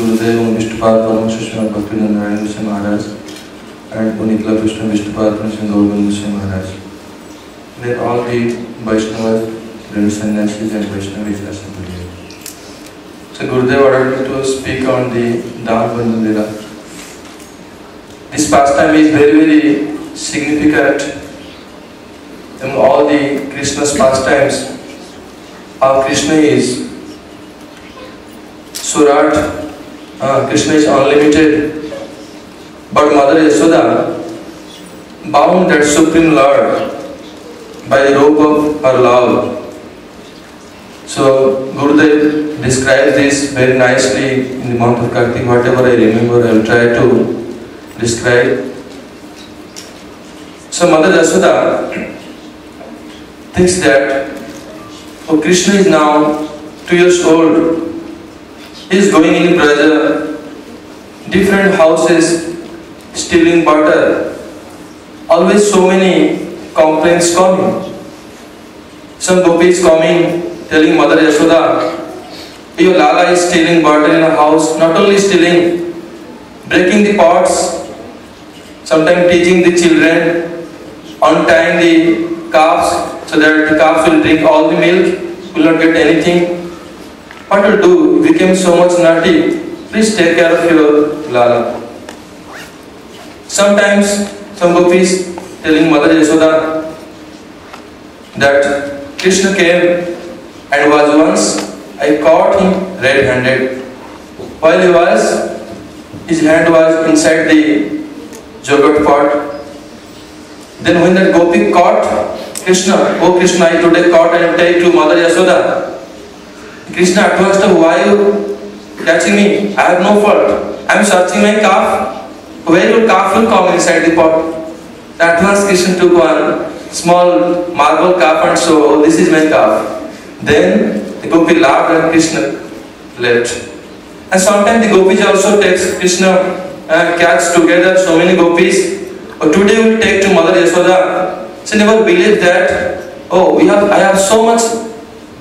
Gurudev and Vishnupad Paramahansa Bhakti Narayan Maharaj and Unikla Krishna Vishnupad Paramahansa Gaurav Maharaj. Then all the Vaishnavas, the sannyasis and Vaishnavis assembled here. So Gurudev ordered me to speak on the Dam Bandhu Lila. This pastime is very, very significant in all the Krishna's pastimes. How Krishna is Surat, Krishna is unlimited, but Mother Yashoda bound that Supreme Lord by the rope of her love. So Gurudev describes this very nicely in the month of Kartik. Whatever I remember, I will try to describe. So Mother Yashoda thinks that Krishna is now 2 years old. He is going in Braja, different houses, stealing butter. Always so many complaints coming. Some gopis coming, telling Mother Yashoda, your Lala is stealing butter in a house. Not only stealing, breaking the pots, sometimes teaching the children, untying the calves so that the calves will drink all the milk, will not get anything. What to do? Became so much naughty. Please take care of your Lala. Sometimes some gopis telling Mother Yashoda that Krishna came and was once, I caught him red-handed. While he was, his hand was inside the yogurt pot. Then when that gopi caught Krishna, oh Krishna, I today caught and take to Mother Yashoda. Krishna at first, why are you catching me? I have no fault. I am searching my calf. Where will calf will come inside the pot? At once Krishna took one small marble calf and so, oh, this is my calf. Then the gopi laughed and Krishna left. And sometimes the gopis also takes Krishna catch together so many gopis. Oh, today we will take to Mother Yashoda. She never believed that, oh, I have so much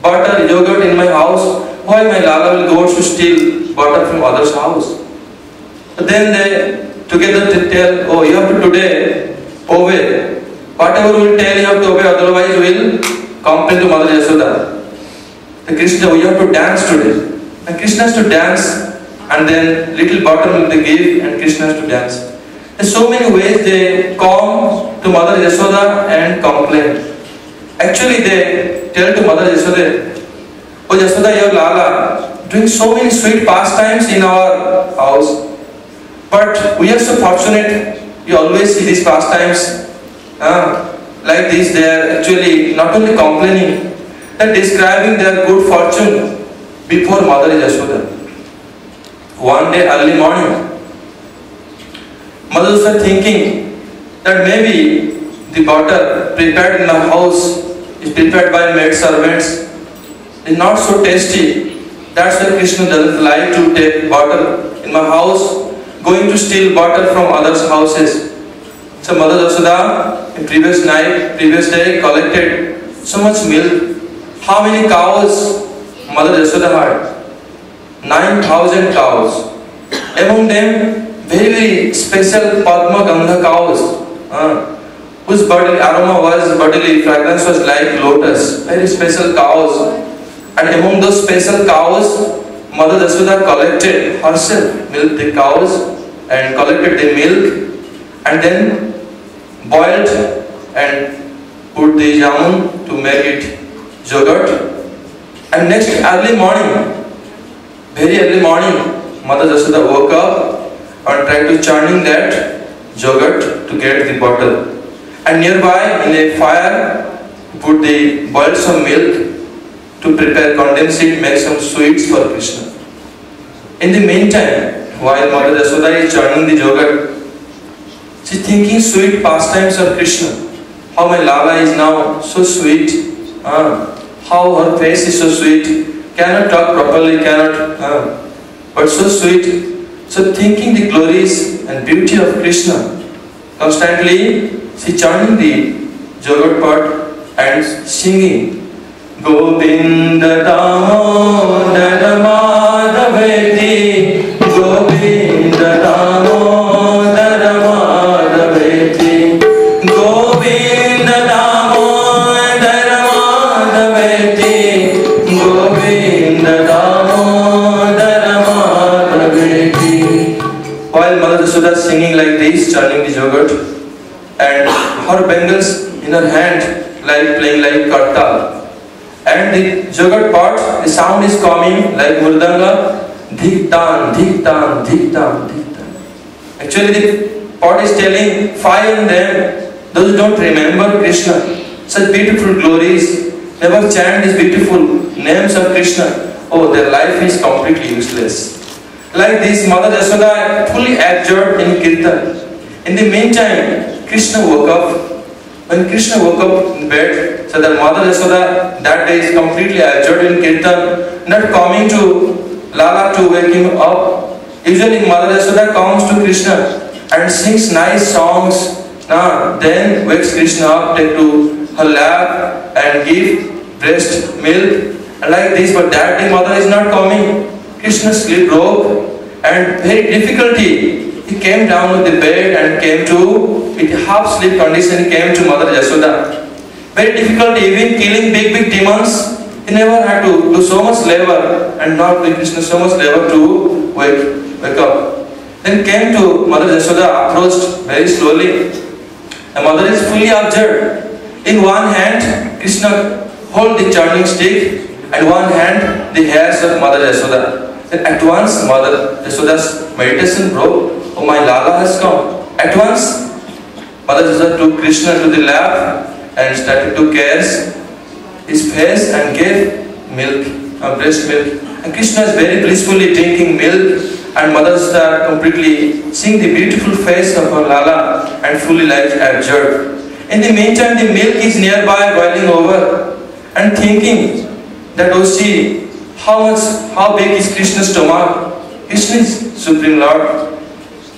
butter, yogurt in my house. Why my Lala will go to steal butter from others' house? But then they together tell, oh, you have to today obey. Whatever we will tell, you have to obey, otherwise we will complain to Mother Yashoda. The Krishna, we have to dance today. And Krishna has to dance, and then little butter will they give, and Krishna has to dance. There's so many ways they come to Mother Yashoda and complain. Actually, they tell to Mother Yashoda, oh Yashoda, your Lala doing so many sweet pastimes in our house. But we are so fortunate, you always see these pastimes like this. They are actually not only complaining, they are describing their good fortune before Mother Yashoda. One day early morning, Mother was thinking that maybe the butter prepared in the house is prepared by maid servants is not so tasty. That's why Krishna doesn't like to take butter in my house, going to steal butter from others' houses. So Mother Yashoda in previous day collected so much milk. How many cows Mother Yashoda had? 9,000 cows. Among them, very, very special Padma Gandha cows, whose bodily aroma was, bodily fragrance was like lotus. Very special cows. And among those special cows, Mother Yashoda collected herself, milked the cows and collected the milk and then boiled and put the jamun to make it yogurt. And next early morning, very early morning, Mother Yashoda woke up and tried to churning that yogurt to get the butter. And nearby in a fire, put the boiled some milk to prepare condensed it, make some sweets for Krishna. In the meantime, while Mother Yashoda is churning the yogurt, she is thinking sweet pastimes of Krishna. How my Lala is now so sweet. How her face is so sweet. Cannot talk properly, but so sweet. So thinking the glories and beauty of Krishna, constantly she churning the yogurt pot and singing Govinda Damodara Madhaveti while Mother Yashoda is singing like this, churning the yogurt, and her bangles in her hand like playing like kartal. And the yogurt part, the sound is coming like murdanga, dhik tan, dhik tan, dhik tan, dhik tan. Actually the part is telling fire in them, those who don't remember Krishna, such beautiful glories, never chant these beautiful names of Krishna, oh, their life is completely useless. Like this, Mother Yashoda fully absorbed in Kirtan. In the meantime, Krishna woke up. When Krishna woke up in bed, so that Mother Yashoda that day is completely absorbed in Kirtan, not coming to Lala to wake him up. Usually Mother Yashoda comes to Krishna and sings nice songs. Then wakes Krishna up, take to her lap and give breast milk. And like this, but that day Mother is not coming. Krishna sleep broke and very difficulty. He came down with the bed and came to, with half sleep condition, he came to Mother Yashoda. Very difficult, even killing big demons. He never had to do so much labor and not do Krishna so much labor to wake up. Then came to Mother Yashoda, approached very slowly. The mother is fully observed. In one hand, Krishna hold the churning stick, and one hand the hairs of Mother Yashoda. Then at once Mother Yashoda's meditation broke. Oh, my Lala has come. At once, Mother Yashoda took Krishna to the lap and started to caress his face and gave milk, breast milk. And Krishna is very blissfully drinking milk, and Mother Yashoda completely seeing the beautiful face of her Lala and fully like absorbed. In the meantime, the milk is nearby boiling over and thinking that, oh, see, how big is Krishna's stomach? Krishna is Supreme Lord.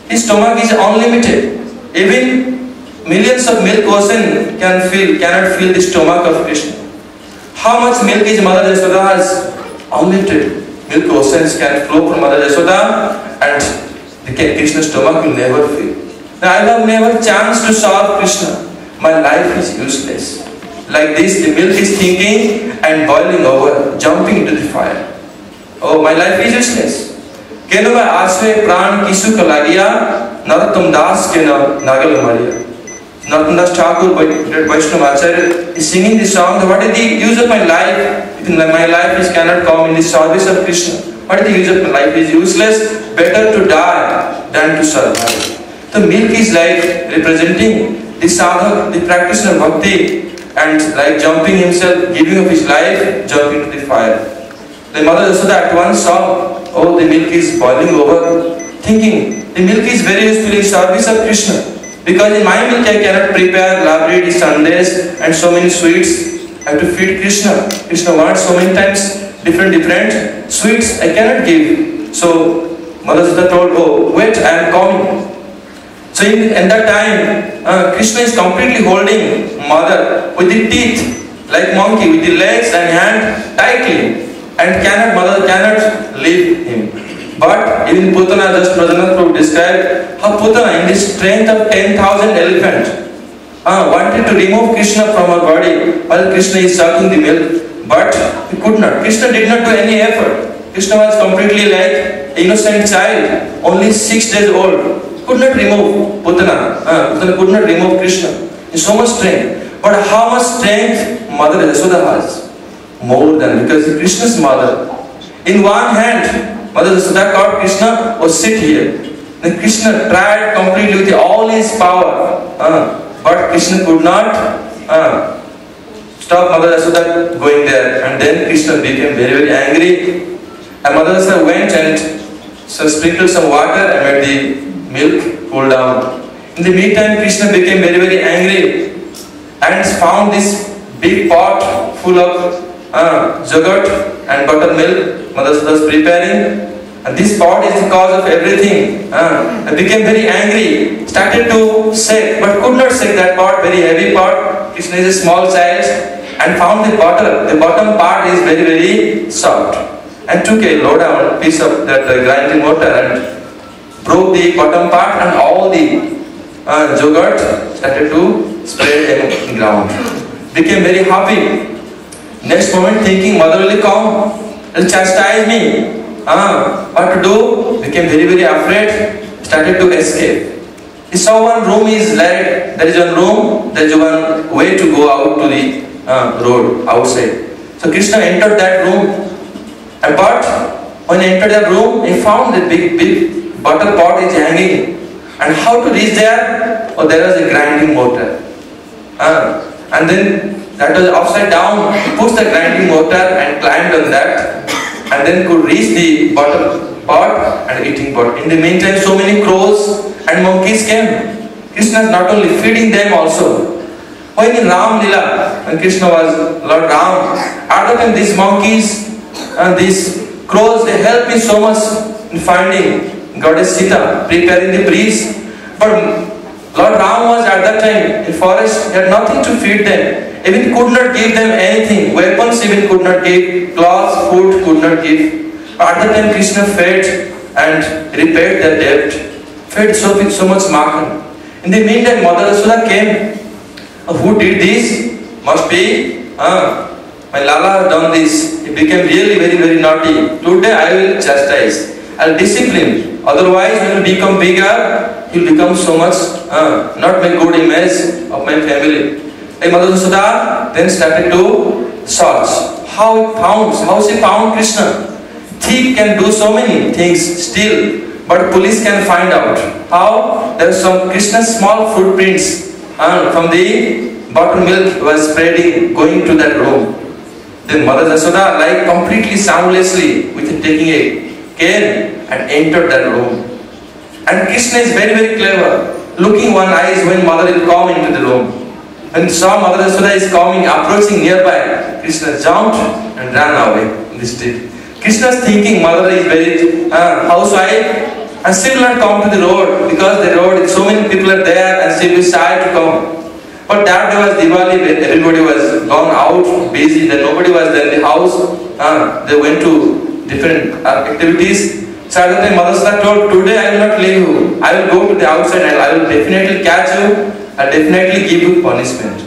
His stomach is unlimited. Even millions of milk ocean cannot fill the stomach of Krishna. How much milk is Mother Yashoda has? Unlimited. Milk oceans can flow from Mother Yashoda and the Krishna's stomach will never fill. Now I have never chance to serve Krishna. My life is useless. Like this, the milk is thinking and boiling over, jumping into the fire. Oh, my life is useless. Keno mai asve pran kisu ka lagiya, Narottam Das keno nagal mariya. Narottam Das Thakur, Vaishnava Acharya, is singing this song. What is the use of my life? If my life cannot come in the service of Krishna, what is the use of my life? Is useless. Better to die than to survive. The milk is like representing the sadhak, the practitioner of bhakti, and like jumping himself, giving up his life, jumping to the fire. The Mother Yashoda at once saw, oh, the milk is boiling over, thinking the milk is very useful in service of Krishna. Because in my milk I cannot prepare labrid, sundaes and so many sweets. I have to feed Krishna. Krishna wants so many times different sweets I cannot give. So Mother Yashoda told, oh, wait, I am coming. So in that time, Krishna is completely holding Mother with the teeth, like monkey, with the legs and hand tightly, and Mother cannot leave him. But even Putana, just Prajanath Prabhu described how Putana, in the strength of 10,000 elephants, wanted to remove Krishna from her body while Krishna is sucking the milk, but he could not. Krishna did not do any effort. Krishna was completely like innocent child, only 6 days old. Could not remove Putana. Putana could not remove Krishna. In so much strength. But how much strength Mother Yashoda has? More than, because Krishna's mother. In one hand, Mother Yashoda called Krishna, oh, sit here. Then Krishna tried completely with all his power. But Krishna could not stop Mother Yashoda going there. And then Krishna became very angry. And Mother Yashoda went and sprinkled some water and made the milk cool down. In the meantime, Krishna became very angry and found this big pot full of yogurt and buttermilk Mother Yashoda was preparing. And this pot is the cause of everything. I became very angry, started to shake, but could not shake that pot, very heavy pot. Krishna is a small child, and found the bottom part is very soft, and took a low down piece of that grinding mortar and broke the bottom part, and all the yogurt started to spread in the ground. Became very happy. Next moment thinking, Mother will come, will chastise me. What to do? Became very afraid. started to escape. He saw one room is like, there is one room, there is one way to go out to the road outside. So Krishna entered that room. But when he entered that room, he found a big butter pot is hanging. And how to reach there? Oh, there was a grinding mortar. And then that was upside down. He pushed the grinding mortar and climbed on that. And then could reach the butter pot and eating pot. In the meantime, so many crows and monkeys came. Krishna is not only feeding them also. When in Ram Lila, when Krishna was Lord Ram, at the time these monkeys and these crows, they helped me so much in finding Goddess Sita, preparing the breeze. But Lord Ram was at that time in forest, he had nothing to feed them. Even could not give them anything. Weapons even could not give, clothes, food could not give. At that time Krishna fed and repaired their debt. Fed so much Makhan. In the meantime, Mother Yashoda came. Who did this? Must be my Lala has done this. He became really very naughty. Today I will chastise. I will discipline. Otherwise, when he become bigger, he will become so much not make good image of my family. And Mother Yashoda then started to search. How she found Krishna? Thief can do so many things still, but police can find out. How? There are some Krishna's small footprints from the buttermilk was spreading, going to that room. Then Mother Yashoda, like completely soundlessly, with taking a cane and entered that room. And Krishna is very clever, looking one eyes when Mother will come into the room. When saw Mother Yashoda is coming, approaching nearby, Krishna jumped and ran away in the street. Krishna is thinking Mother is very housewife and she will not come to the road because the road, so many people are there and she will be shy to come. But that day was Diwali, everybody was gone out, busy, then nobody was there in the house. They went to different activities. So at that time Mother Yashoda told, today I will not leave you. I will go to the outside and I will definitely catch you. I will definitely give you punishment.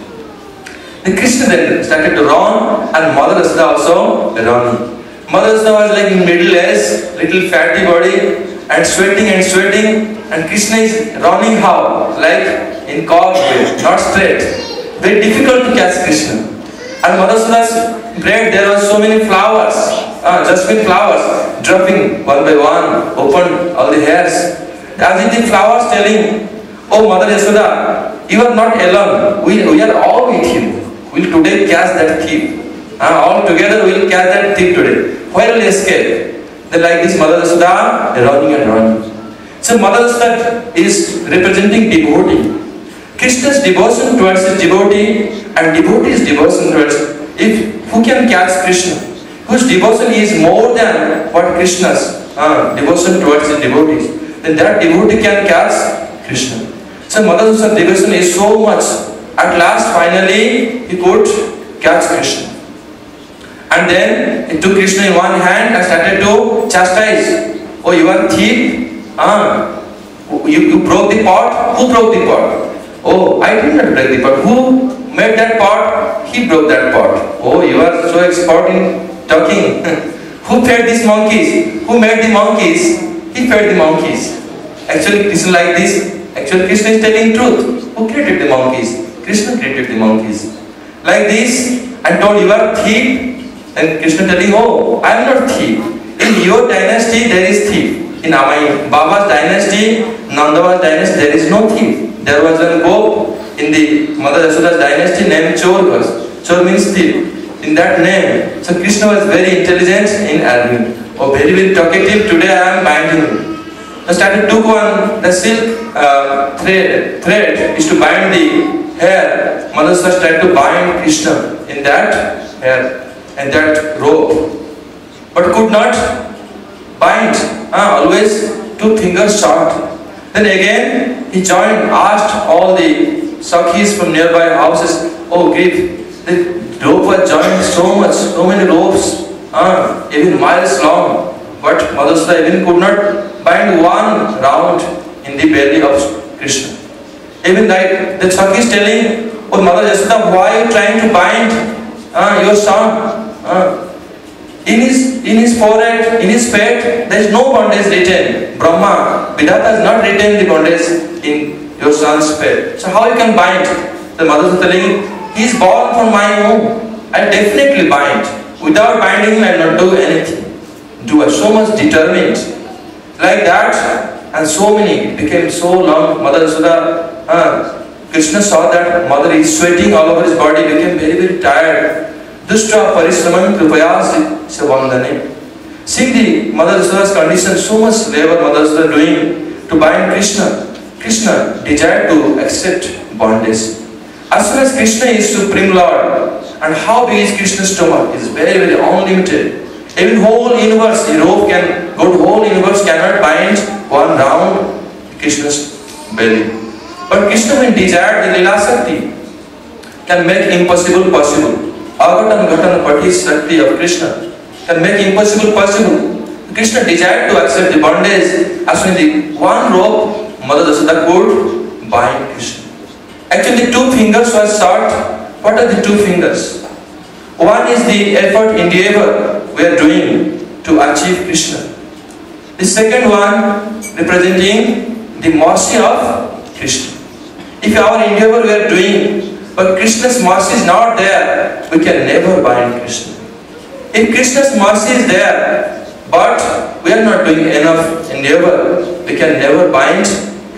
Then Krishna then started to run and Mother Yashoda also running. Mother Yashoda was like in middle age, little fatty body and sweating and Krishna is running how? Like in curved way, not straight. Very difficult to catch Krishna. And Mother Yashoda's bread, there were so many flowers, jasmine flowers, dropping one by one, opened all the hairs. As if the flowers telling, oh Mother Yashoda, you are not alone, we are all with you. We will today catch that thief. All together we will catch that thief today. Where will escape? Then like this Mother Yashoda running and running. So Mother Yashoda is representing devotee. Krishna's devotion towards his devotee and devotee's devotion towards who can catch Krishna, whose devotion is more than what Krishna's devotion towards his devotees, then that devotee can catch Krishna. So Mother Yashoda's devotion is so much. At last finally he could catch Krishna. And then he took Krishna in one hand and started to chastise. Oh, you are thief? You broke the pot? Who broke the pot? Oh, I did not break the pot. Who made that pot? He broke that pot. Oh, you are so expert in talking. Who fed these monkeys? Who made the monkeys? He fed the monkeys. Actually, Krishna like this. Actually, Krishna is telling truth. Who created the monkeys? Krishna created the monkeys. Like this, and told you are thief. And Krishna telling, oh, I am not thief. In your dynasty, there is thief. In my Baba's dynasty, Nandava's dynasty, there is no thief. There was a gop in the Mother Yashoda's dynasty named Chor was. Chor means thief. In that name, so Krishna was very intelligent in arguing. Oh, very talkative. Today I am binding him. I started took one the silk thread is to bind the hair. Mother Yashoda tried to bind Krishna in that hair. And that rope, but could not bind, always 2 fingers short. Then again he joined, asked all the Sakhis from nearby houses, oh grief, the rope was joined so many ropes, even miles long, but Mother Yashoda even could not bind one round in the belly of Krishna. Even like the Sakhis telling, oh Mother Yashoda, why are you trying to bind your son? In in his forehead, in his fate, there is no bondage written. Brahma, Vidata has not written the bondage in your son's fate. So how you can bind? The mother is telling, he is born from my womb. I definitely bind. Without binding him, I will not do anything. Do so much determined. Like that, and so many became so long. Mother Yashoda, Krishna saw that mother is sweating all over his body, became very, very tired. Dushta parisramam kripayas savandane. Seeing the Mother Yashoda's condition, so much labor Mother Yashoda doing to bind Krishna. Krishna desired to accept bondage. As soon as Krishna is Supreme Lord, and how big is Krishna's stomach? It is very, very unlimited. Even whole universe, the rope can go to whole universe, cannot bind one round Krishna's belly. But Krishna, when desired, the Lila Shakti can make impossible possible. Agatan Gatan Pati Shakti of Krishna can make impossible possible. Krishna desired to accept the bondage. As soon as the one rope, Mother Yashoda could bind Krishna. Actually, the two fingers were sought. What are the two fingers? One is the effort, endeavor we are doing to achieve Krishna. The second one representing the mercy of Krishna. If our endeavor we are doing, but Krishna's mercy is not there, we can never bind Krishna. If Krishna's mercy is there, but we are not doing enough endeavor, we can never bind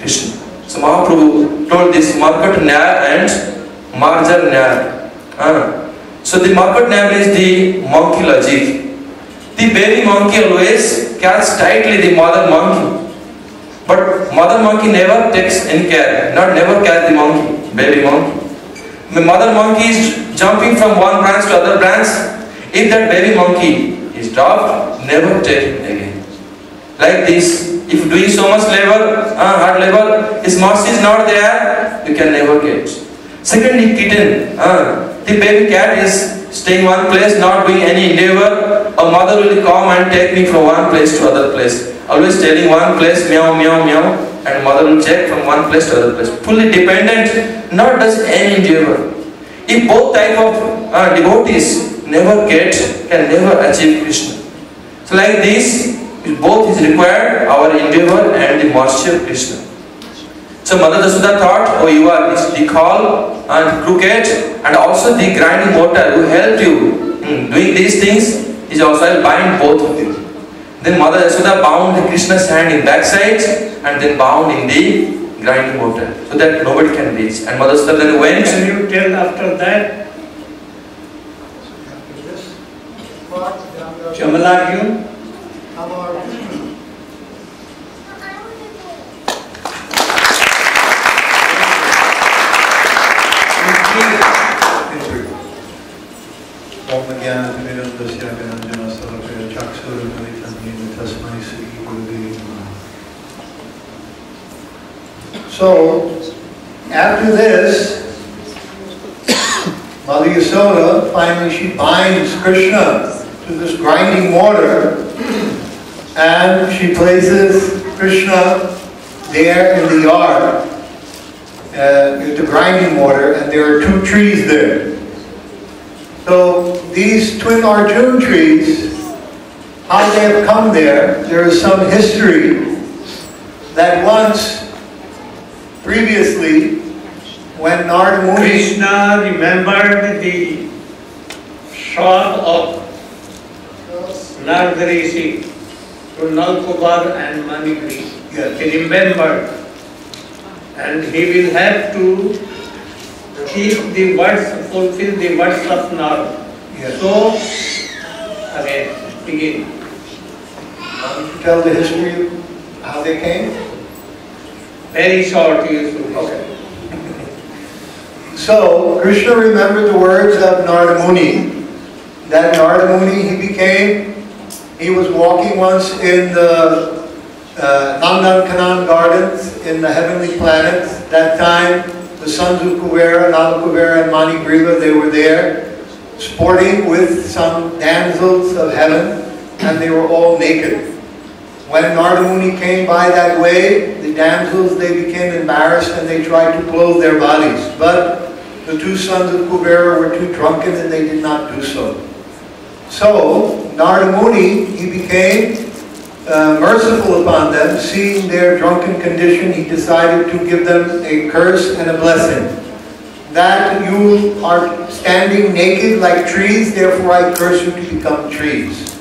Krishna. So Mahaprabhu told this Markat Nyaya and Marjar Nyaya. So the Markat Nyaya is the monkey logic. The baby monkey always catches tightly the mother monkey. But mother monkey never takes any care, never catch the monkey, baby monkey. The mother monkey is jumping from one branch to other branch. If that baby monkey is dropped, never take him again. Like this, if doing so much labor, hard labor, his mercy is not there, you can never get. Secondly, kitten, the baby cat is staying one place, not doing any endeavor. A mother will come and take me from one place to other place. Always telling one place, meow, meow, meow, and mother will check from one place to other place. Fully dependent, not does any endeavor. If both type of devotees never get, can never achieve Krishna. So like this, both is required, our endeavor and the mercy of Krishna. So Mother Yashoda thought, oh, you are the call and crooked, and also the grinding mortar who helped you doing these things is also I'll bind both of you. Then Mother Yashoda bound Krishna's hand in backside and then bound in the grinding mortar so that nobody can reach. And Mother Yashoda then went. Can you tell after that? Chamalagyu? So, after this, Mother Yashoda, finally she binds Krishna to this grinding mortar and she places Krishna there in the yard with the grinding mortar, and there are two trees there. So these twin Arjuna trees, how they have come there is some history that once previously, when Narada Muni, Krishna remembered the shot of Narada Rishi to Nalkubar and Manigri. Yes. He remembered, and he will have to keep the words, fulfill the words of Narada. Yes. So, again, begin. Why don't you tell the history of how they came? Very short, you should. Okay. So, Krishna remembered the words of Narada Muni. That Narada Muni, he was walking once in the Nandan-Kanan gardens in the heavenly planets. That time, the sons of Kuvera, Nala-Kuvera and Manigriva, they were there, sporting with some damsels of heaven, and they were all naked. When Narada Muni came by that way, the damsels, they became embarrassed and they tried to clothe their bodies. But the two sons of Kuvera were too drunken and they did not do so. So, Narada Muni, he became merciful upon them. Seeing their drunken condition, he decided to give them a curse and a blessing. That you are standing naked like trees, therefore I curse you to become trees.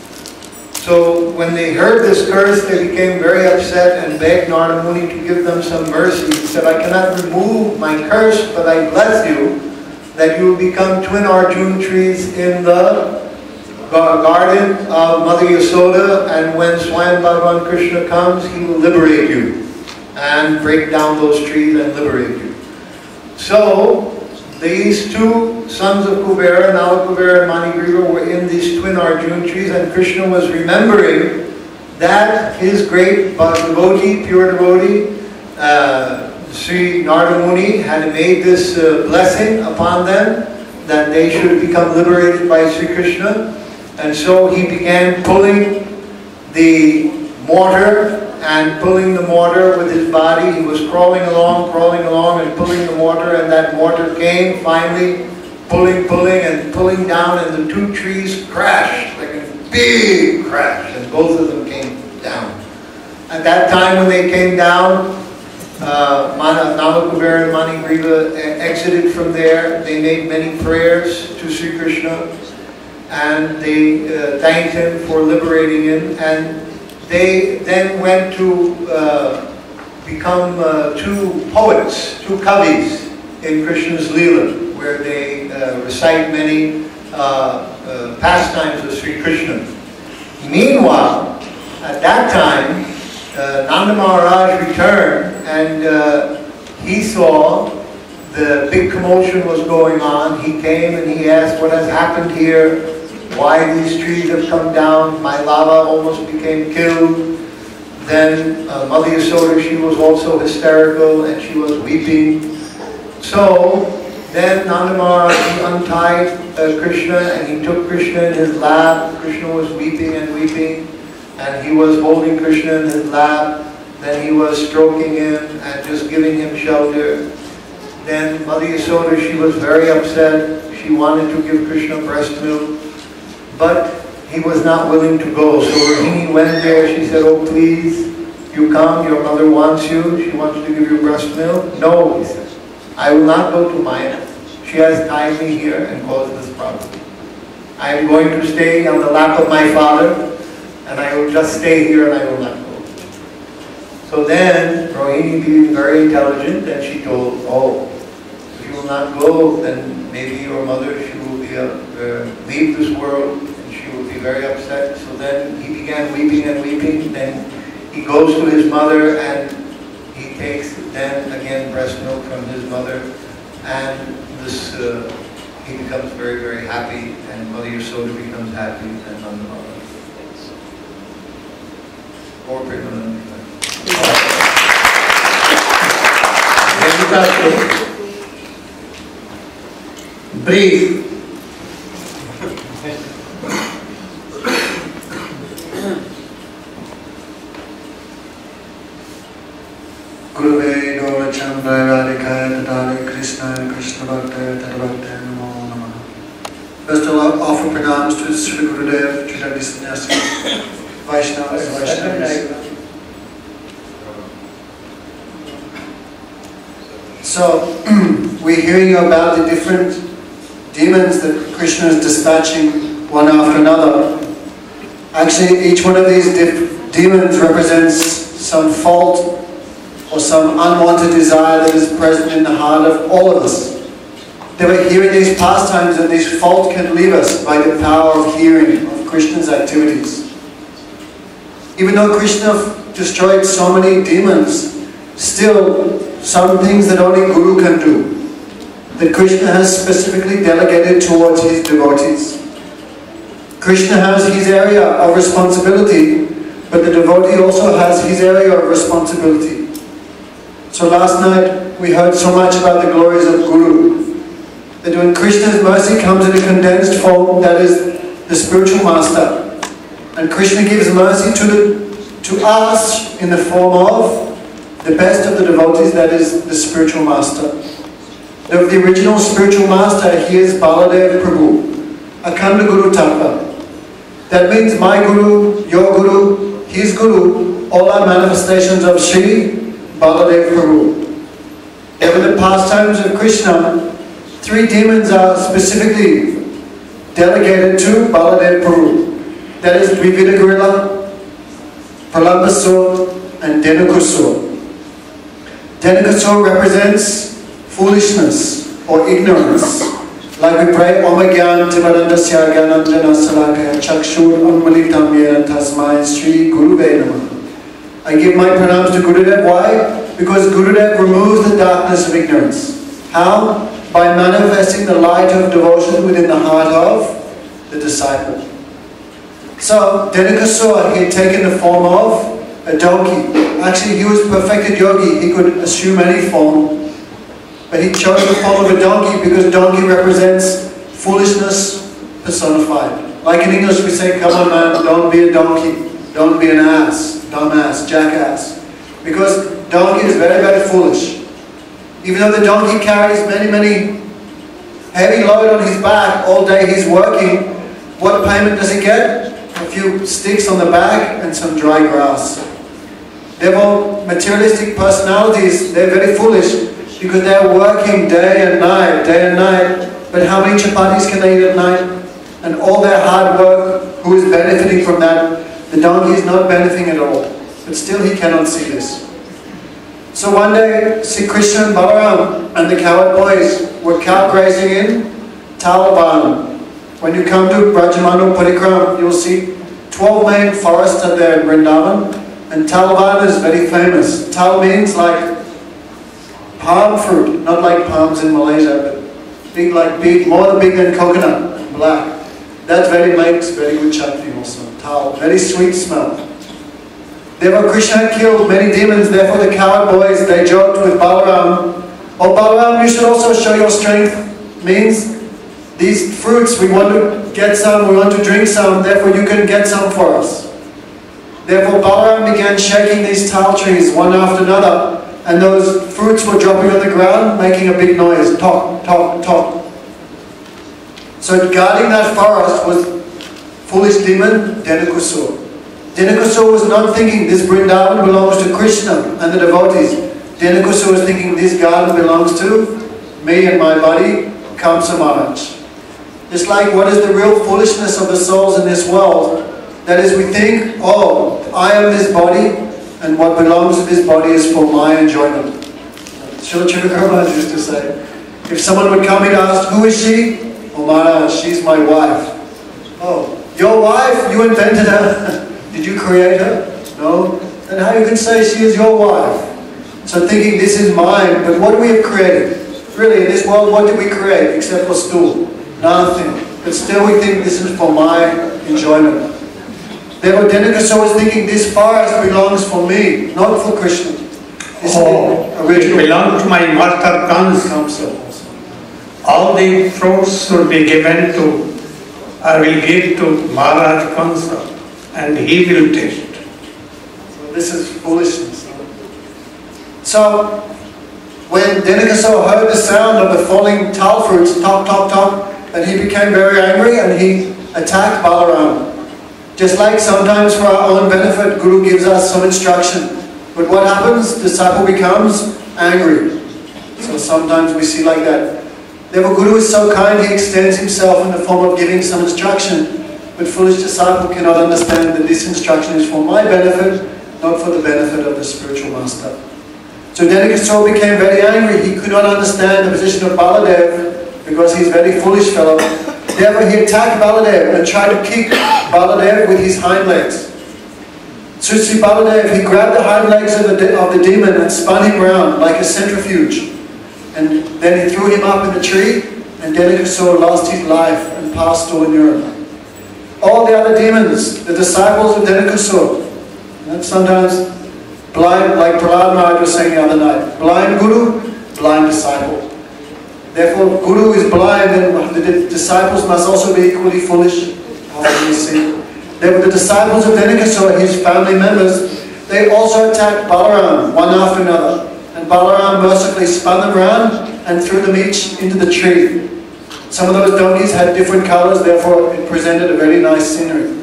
So when they heard this curse, they became very upset and begged Narada Muni to give them some mercy. He said, I cannot remove my curse, but I bless you that you will become twin Arjuna trees in the garden of Mother Yasoda, and when Swayam Bhagavan Krishna comes, he will liberate you and break down those trees and liberate you. So these two sons of Kubera, Nala Kubera and Manigriva, were in these twin Arjuna trees, and Krishna was remembering that his great devotee, pure devotee, Sri Narada Muni had made this blessing upon them that they should become liberated by Sri Krishna. And so he began pulling the mortar and pulling the mortar with his body. He was crawling along and pulling the mortar, and that mortar came finally pulling and pulling down, and the two trees crashed like a big crash, and both of them came down. At that time when they came down, Nala Kubera and Manigriva exited from there. They made many prayers to Sri Krishna, and they thanked him for liberating him, and they then went to become two poets, two kavis in Krishna's Leela, where they recite many pastimes of Sri Krishna. Meanwhile, at that time, Nanda Maharaj returned, and he saw the big commotion was going on. He came and he asked, what has happened here? Why these trees have come down? My lava almost became killed. Then Mother Yasoda, she was also hysterical and she was weeping. So then Nanda Maharaj untied Krishna, and he took Krishna in his lap. Krishna was weeping and weeping, and he was holding Krishna in his lap. Then he was stroking him and just giving him shelter. Then Mother Yasoda, she was very upset. She wanted to give Krishna breast milk, but he was not willing to go. So Rohini went there. She said, oh please, you come, your mother wants you. She wants to give you breast milk. No, he said, I will not go to Maya. She has tied me here and caused this problem. I am going to stay on the lap of my father, and I will just stay here and I will not go. So then Rohini, being very intelligent, and she told, oh, if you will not go, then maybe your mother, she will be leave this world, and she will be very upset. So then he began weeping and weeping. Then he goes to his mother, and he takes then again breast milk from his mother, and this he becomes very, very happy, and Mother Yasoda becomes happy, and Nanda Maharaj. Or Premanand. Brief. Gurave Govachandra Radhikaya Tadare Krishna Krishna Bhakta Tadavakta Namo Namaha. First of all, offer pranams to Srila Gurudev, Tridhari Sannyasi, Vaishnavas and Vaishnavas. So, we're hearing about the different demons that Krishna is dispatching one after another. Actually, each one of these demons represents some fault or some unwanted desire that is present in the heart of all of us. They were hearing these pastimes, and this fault can leave us by the power of hearing of Krishna's activities. Even though Krishna destroyed so many demons, still some things that only Guru can do, that Krishna has specifically delegated towards his devotees. Krishna has his area of responsibility, but the devotee also has his area of responsibility. So last night we heard so much about the glories of Guru, that when Krishna's mercy comes in a condensed form, that is the spiritual master. And Krishna gives mercy to us in the form of the best of the devotees, that is the spiritual master. The original spiritual master, he is Baladev Prabhu, Akhanda Guru Tapa. That means my Guru, your Guru, his Guru, all are manifestations of Sri Baladev Prabhu. Even the pastimes of Krishna, 3 demons are specifically delegated to Baladev Prabhu. That is Dvivida Gorilla, Pralambasur, and Dhenukasur. Dhenukasur represents foolishness or ignorance. Like we pray, Om Gyan Timarandasya Gyanandjana Salakaya Chakshur Unmalitam Yena Tasmai Sri Guruve Namah. I give my pranams to Gurudev. Why? Because Gurudev removes the darkness of ignorance. How? By manifesting the light of devotion within the heart of the disciple. So, Dhenukasur, he had taken the form of a donkey. Actually, he was perfected yogi. He could assume any form. But he chose the form of a donkey because donkey represents foolishness personified. Like in English we say, come on man, don't be a donkey. Don't be an ass, dumbass, jackass. Because donkey is very, very foolish. Even though the donkey carries many heavy load on his back, all day he's working, what payment does he get? A few sticks on the back and some dry grass. Therefore, materialistic personalities, they're very foolish because they're working day and night. But how many chapatis can they eat at night? And all their hard work, who is benefiting from that? The donkey is not benefiting at all. But still he cannot see this. So one day, Sri Krishna and Balaram and the cowherd boys were cow grazing in Talvan. When you come to Brajamanu Parikram, you'll see 12 main forests are there in Vrindavan. And Talvan is very famous. Tal means like palm fruit, not like palms in Malaysia, but big, like big, more big than coconut, black. That makes very good chutney also. Tal, very sweet smell. Therefore Krishna had killed many demons, therefore the cowherd boys, they joked with Balaram, oh Balaram, you should also show your strength. Means these fruits, we want to get some, we want to drink some, therefore you can get some for us. Therefore Balaram began shaking these tal trees one after another, and those fruits were dropping on the ground, making a big noise, tok, tok, tok. So guarding that forest was foolish demon Dhenukasur. Dhenukasur was not thinking this Vrindavan belongs to Krishna and the devotees. Dhenukasur was thinking this garden belongs to me and my body, Kamsa Maharaj. Just like what is the real foolishness of the souls in this world? That is, we think, oh, I am this body, and what belongs to this body is for my enjoyment. Srila Chivakara used to say, if someone would come, he'd ask, who is she? Oh Maharaj, she's my wife. Oh, your wife? You invented her? Did you create her? No? Then how you can say she is your wife? So thinking this is mine, but what do we have created? Really, in this world, what did we create except for stool? Nothing. But still we think this is for my enjoyment. Therefore Dhenukasur was thinking this forest belongs for me, not for Krishna. This is the original. It belongs to my master Kamsa. All the fruits should be given to, I will give to Maharaj Kamsa, and he will taste. So this is foolishness. So when Dhenukasur heard the sound of the falling tal fruits, top, top, top, and he became very angry and he attacked Balaram. Just like sometimes for our own benefit, Guru gives us some instruction. But what happens? Disciple becomes angry. So sometimes we see like that. Therefore Guru is so kind, he extends himself in the form of giving some instruction. But foolish disciple cannot understand that this instruction is for my benefit, not for the benefit of the spiritual master. So Dhenukasur became very angry. He could not understand the position of Baladev because he's a very foolish fellow. Therefore he attacked Baladev and tried to kick Baladev with his hind legs. So Sri Baladev, he grabbed the hind legs of the demon and spun him around like a centrifuge. And then he threw him up in the tree, and Dhenukasur lost his life and passed to Europe. All the other demons, the disciples of Dhenukasur, and sometimes blind, like Prahlad Maharaj was saying the other night, blind Guru, blind disciple. Therefore, Guru is blind, and the disciples must also be equally foolish. Therefore, the disciples of Dhenukasur, his family members, they also attacked Balaram one after another. And Balaram mercifully spun them around and threw them each into the tree. Some of those donkeys had different colors, therefore it presented a very nice scenery.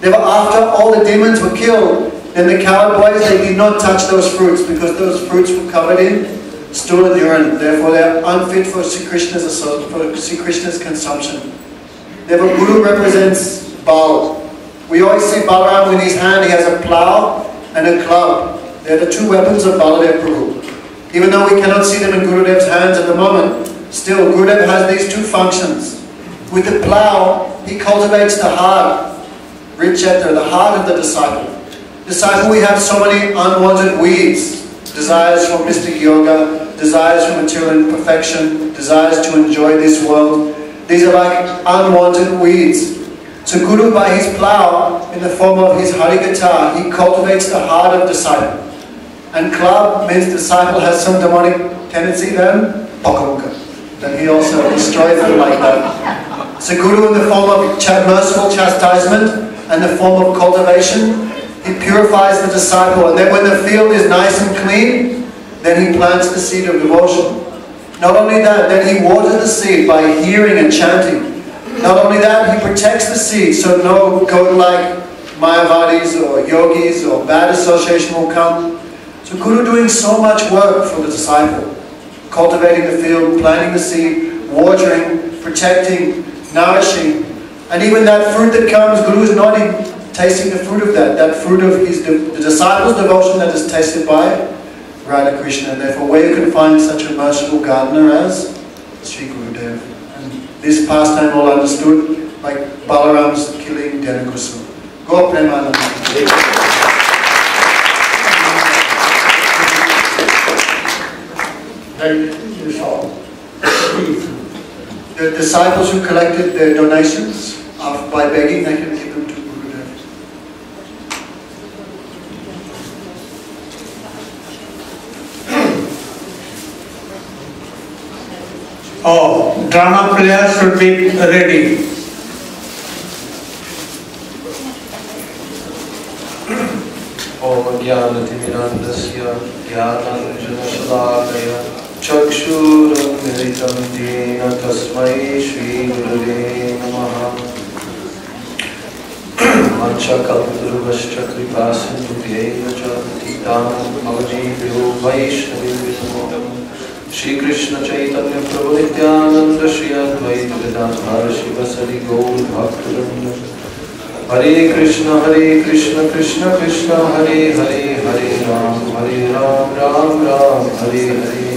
They were after all the demons were killed. Then the coward boys, they did not touch those fruits because those fruits were covered in stool and urine. Therefore, they are unfit for Sri Krishna's consumption. Therefore, Guru represents Bal. We always see Balaram in his hand. He has a plough and a club. They're the two weapons of Baladev Prabhu. Even though we cannot see them in Gurudev's hands at the moment, still Gurudev has these two functions. With the plough, he cultivates the heart, the heart of the disciple. We have so many unwanted weeds, desires for mystic yoga, desires for material imperfection, desires to enjoy this world. These are like unwanted weeds. So Guru, by his plough, in the form of his Hari Guitar, he cultivates the heart of disciple. And club means disciple has some demonic tendency, then he also destroys them like that. So Guru, in the form of merciful chastisement and the form of cultivation, he purifies the disciple, and then when the field is nice and clean, then he plants the seed of devotion. Not only that, then he waters the seed by hearing and chanting. Not only that, he protects the seed so no goat-like Mayavadis or yogis or bad association will come. So Guru doing so much work for the disciple, cultivating the field, planting the seed, watering, protecting, nourishing, and even that fruit that comes, Guru is not tasting the fruit of that fruit of the disciple's devotion that is tasted by Radha Krishna. And therefore, where you can find such a merciful gardener as Sri Gurudev. And this pastime all understood like Balaram's killing Denakusu. Go Premanand. The disciples who collected their donations, by begging, they can give them to Gurudev. Oh, drama players should be ready. Om Jnanatimirandasya Jnananjanashalakaya Chakshuram Militam Jena Tasmai Shri Gurave Namaha Mancha Kalpurvascha Kripasinubhyeva Patitam Avajibhyo Vaishnavim Shri Krishna Chaitanya Prabhu Nityananda Shri Advaita Vedanta Shiva Sari Gaur Bhaktivinoda Hare Krishna Krishna Krishna Hare Hare Hare Ram Ram Ram Hare Hare.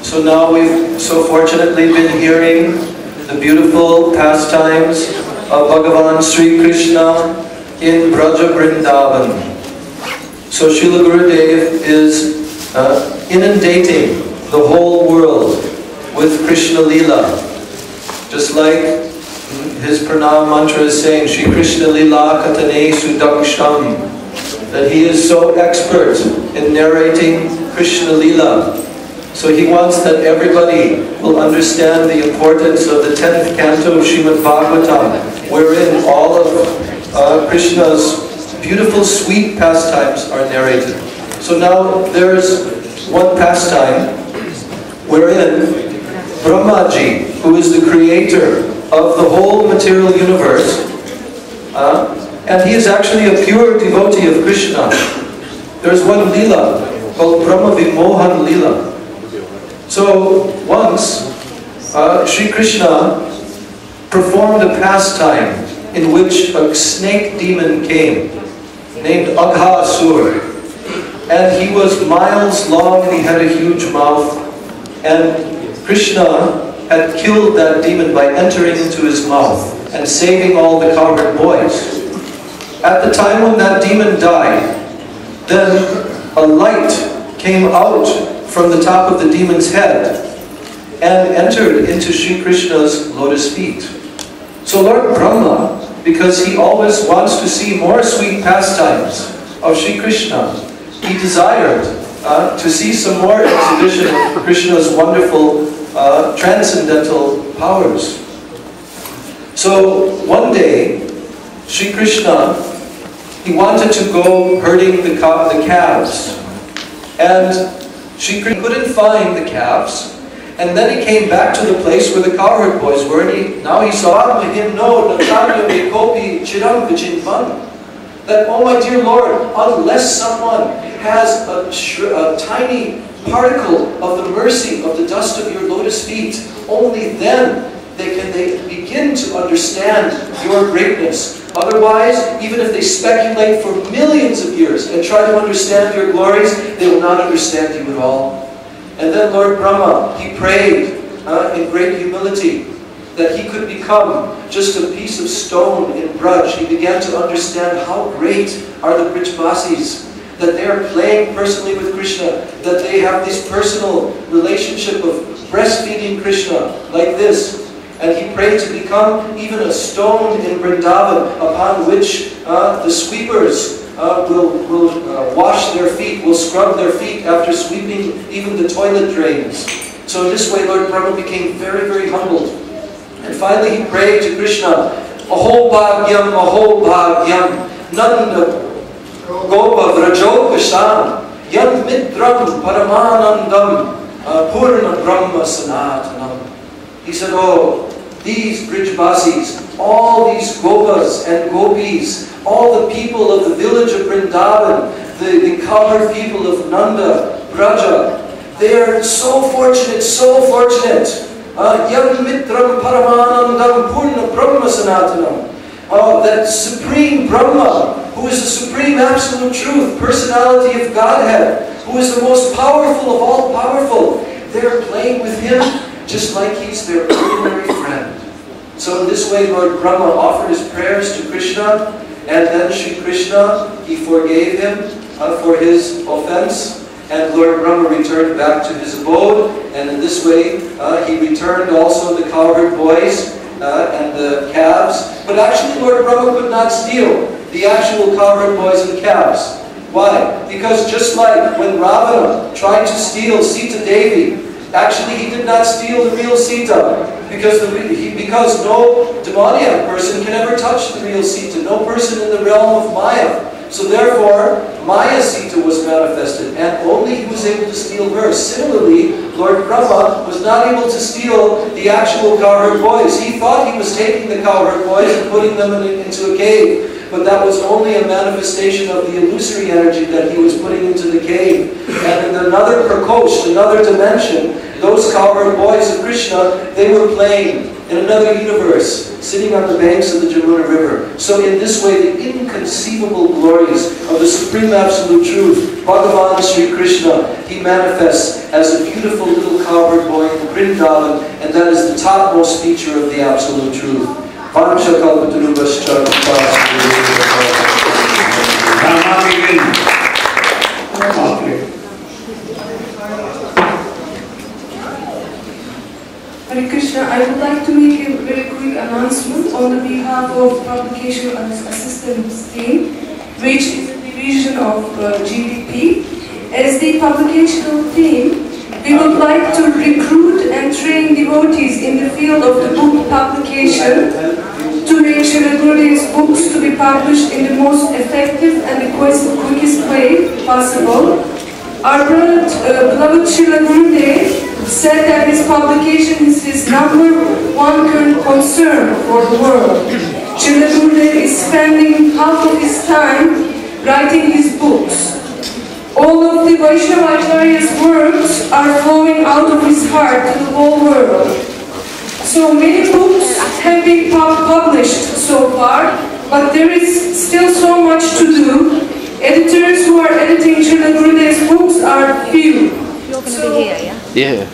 So now we've so fortunately been hearing the beautiful pastimes of Bhagavan Sri Krishna in Braja Vrindavan. So Srila Gurudev is inundating the whole world with Krishna Leela. Just like his pranam mantra is saying, Shri Krishna Leela Katane Sudaksham, that he is so expert in narrating Krishna Leela. So he wants that everybody will understand the importance of the 10th canto of Srimad Bhagavatam, wherein all of Krishna's beautiful sweet pastimes are narrated. So now there's one pastime wherein Brahmaji, who is the creator of the whole material universe, and he is actually a pure devotee of Krishna. There's one Leela called Brahma Vimohan Leela. So once Sri Krishna performed a pastime in which a snake demon came named Aghasur, and he was miles long and he had a huge mouth, and Krishna had killed that demon by entering into his mouth and saving all the cowherd boys. At the time when that demon died, then a light came out from the top of the demon's head and entered into Sri Krishna's lotus feet. So Lord Brahma, because he always wants to see more sweet pastimes of Sri Krishna, he desired to see some more exhibition of Krishna's wonderful transcendental powers. So one day, Sri Krishna, he wanted to go herding the calves, and Sri Krishna couldn't find the calves, And then he came back to the place where the cowherd boys were, and now he saw him know that, oh my dear Lord, unless someone has a tiny particle of the mercy of the dust of your lotus feet, only then they begin to understand your greatness. Otherwise, even if they speculate for millions of years and try to understand your glories, they will not understand you at all. And then Lord Brahma, he prayed in great humility that he could become just a piece of stone in Braj. He began to understand how great are the Brijvasis, that they are playing personally with Krishna, that they have this personal relationship of breastfeeding Krishna like this. And he prayed to become even a stone in Vrindavan upon which the sweepers will wash their feet, will scrub their feet after sweeping even the toilet drains. So in this way, Lord Brahma became very, very humbled. And finally he prayed to Krishna, Aho Bhagyam, Nanda Gopa Vrajo Kashan, Yad Mitram Paramanandam, Purna Brahma Sanatanam. He said, oh, these Brijvasis, all these Gopas and Gopis, all the people of the village of Vrindavan, the cowherd people of Nanda, Braja, they are so fortunate, so fortunate. Yam Mitram Paramanandam Purna Brahma Sanatanam. That Supreme Brahma, who is the Supreme Absolute Truth, Personality of Godhead, who is the most powerful of all powerful, they're playing with him just like he's their ordinary friend. So in this way, Lord Brahma offered his prayers to Krishna, and then Sri Krishna, he forgave him for his offense, and Lord Brahma returned back to his abode, and in this way, he returned also the cowherd boys and the calves. But actually, Lord Brahma could not steal the actual cowherd boys and calves. Why? Because just like when Ravana tried to steal Sita Devi, actually he did not steal the real Sita, because no demoniac person can ever touch the real Sita, no person in the realm of Maya. So therefore, Maya Sita was manifested, and only he was able to steal her. Similarly, Lord Brahma was not able to steal the actual cowherd boys. He thought he was taking the cowherd boys and putting them into a cave. But that was only a manifestation of the illusory energy that he was putting into the cave. And in another prakosh, another dimension, those cowherd boys of Krishna, they were playing in another universe, sitting on the banks of the Jamuna River. So in this way, the inconceivable glories of the Supreme Absolute Truth, Bhagavan Sri Krishna, he manifests as a beautiful little cowherd boy in Vrindavan, and that is the topmost feature of the Absolute Truth. Hare Krishna, I would like to make a very quick announcement on the behalf of Publication Assistance Team, which is a division of GDP. As the publicational team, we would like to recruit and train devotees in the field of the book publication to make Srila Gurudev's books to be published in the most effective and the quickest way possible. Our beloved Srila Gurudev said that his publication is his #1 concern for the world. Srila Gurudev is spending half of his time writing his books. All of the Vaishnava Acharya's works are flowing out of his heart to the whole world. So many books have been published so far, but there is still so much to do. Editors who are editing Srila Gurudev's books are few. You're going to be here, yeah? Yeah.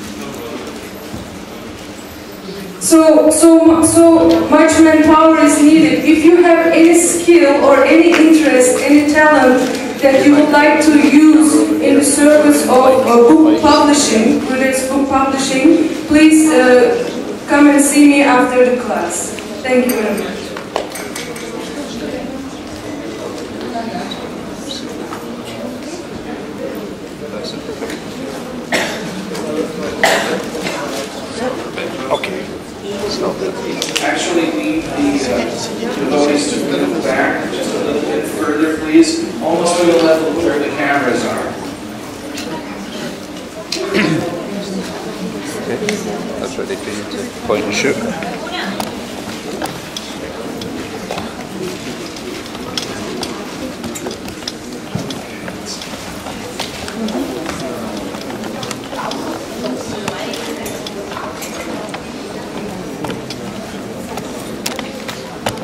So much manpower is needed. If you have any skill or any interest, any talent that you would like to use in the service of book publishing, Gurudev's book publishing, please come and see me after the class. Thank you very much. Okay. Actually, need the devotees to move back just a little bit further, please. Almost to the level where the cameras are. cameras ready for you to point and shoot.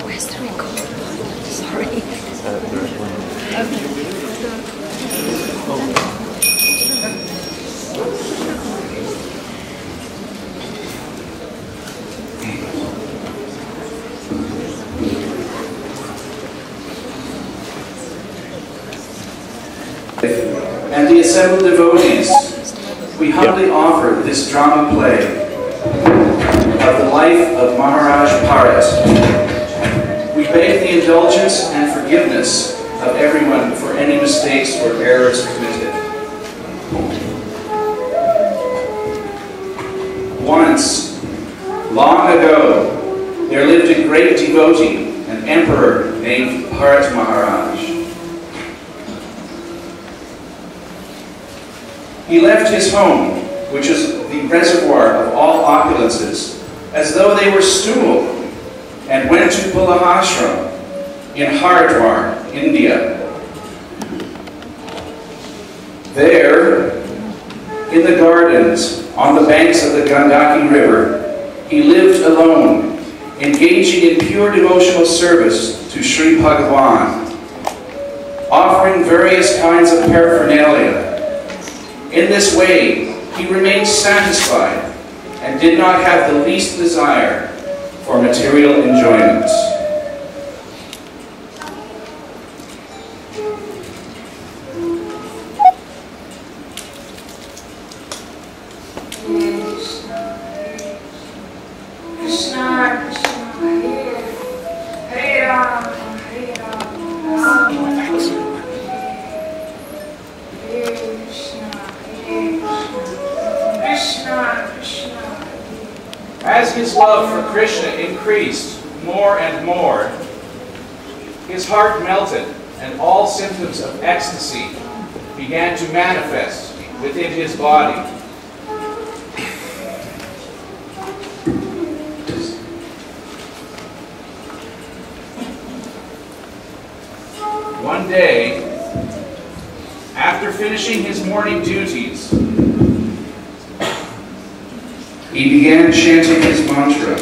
Where's the recorder? Sorry. And the assembled devotees, we humbly offer this drama play of the life of Maharaja Bharat. We beg the indulgence and forgiveness of everyone for any mistakes or errors committed. Once, long ago, there lived a great devotee, an emperor named Bharat Maharaj. He left his home, which is the reservoir of all opulences, as though they were stool, and went to Pulahashram in Haridwar, India. There, in the gardens, on the banks of the Gandaki River, he lived alone, engaging in pure devotional service to Sri Bhagavan, offering various kinds of paraphernalia. In this way, he remained satisfied and did not have the least desire for material enjoyments. As his love for Krishna increased more and more, his heart melted and all symptoms of ecstasy began to manifest within his body. One day, after finishing his morning duties, he began chanting his mantra.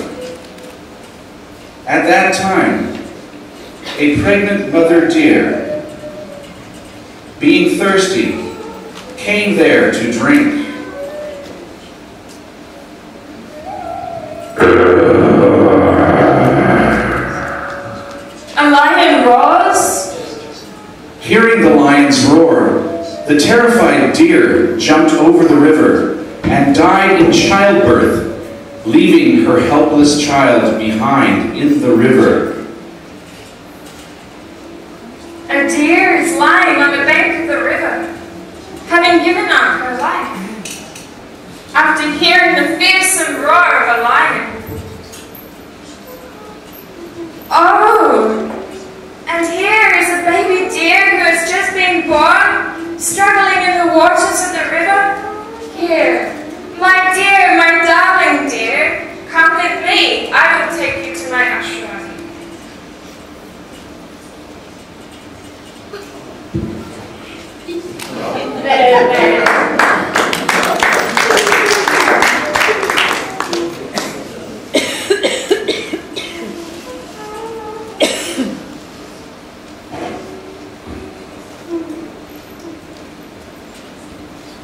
At that time, a pregnant mother deer, being thirsty, came there to drink. A lion roars. Hearing the lion's roar, the terrified deer jumped over the river and died in childbirth, leaving her helpless child behind in the river. A deer is lying on the bank of the river, having given up her life, after hearing the fearsome roar of a lion. Oh, and here is a baby deer who has just been born, struggling in the waters of the river. Here, my dear, my darling dear, come with me. I will take you to my ashram.